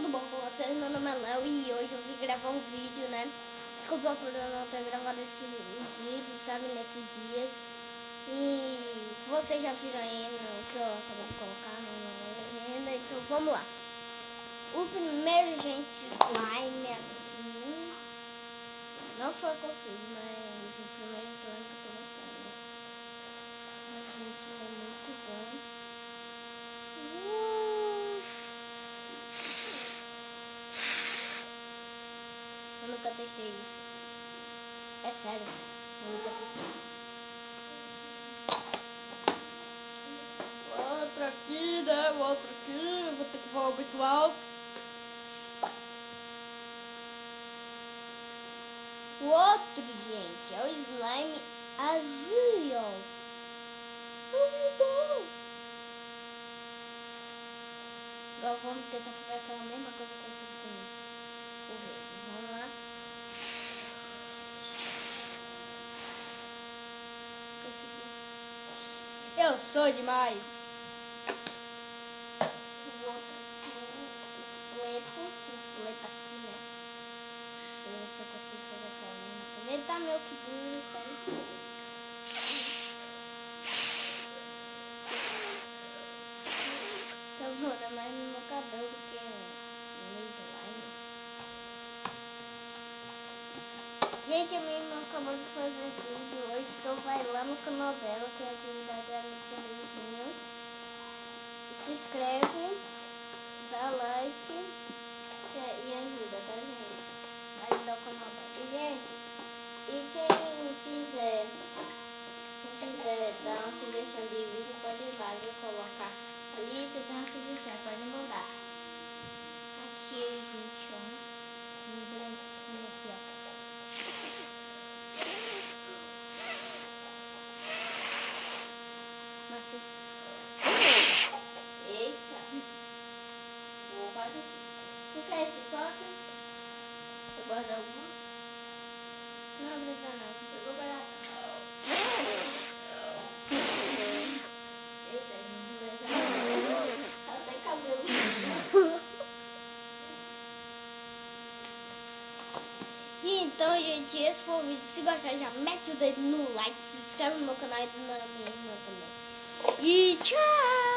tudo bom com vocês? Meu nome é Léo e hoje eu vim gravar um vídeo, né? Desculpa por eu não ter gravado esses vídeos, sabe, nesses dias. E vocês já viram aí no que eu acabei de colocar na legenda, então vamos lá. O primeiro, gente, slime aqui, não foi o que eu fiz, mas o primeiro slime que eu tô mostrando. Gente, ele é muito bom. Eu nunca testei isso. É sério, eu nunca testei. Outra aqui, né? Outra aqui. Vou ter que falar muito alto. O outro, gente, é o slime azul, ó. Duvidou. Agora vamos tentar fazer aquela mesma coisa que eu fiz com o verde. Vamos lá. Eu sou demais. O outro o preto aqui, né? Deixa eu ver se eu consigo fazer aquela mesma coisa. Ele tá meio que duro, sabe? Tá morando mais no meu cabelo do que no slime. Gente, a minha irmã acabou de fazer vídeo hoje, então vai lá no canal dela, que é a atividade da Beijinho. Se inscreve, dá like e ajuda, tá, gente? Ajudar o canal dela. E, gente, quem quiser dar uma sugestão de vídeo, pode ir lá e colocar ali, você tem uma sugestão, pode mandar. Aqui, gente, ó, um branquinho aqui, ó. Nossa. Eita. Vou fazer. Tu quer esse toque? Você guarda alguma? Não precisa não. Eu vou guardar. Eita, não precisa. Até cabelo. E então, gente, esse foi o vídeo. Se gostar, já mete o dedo no like, se inscreve no meu canal e na minha irmã também. E tchau!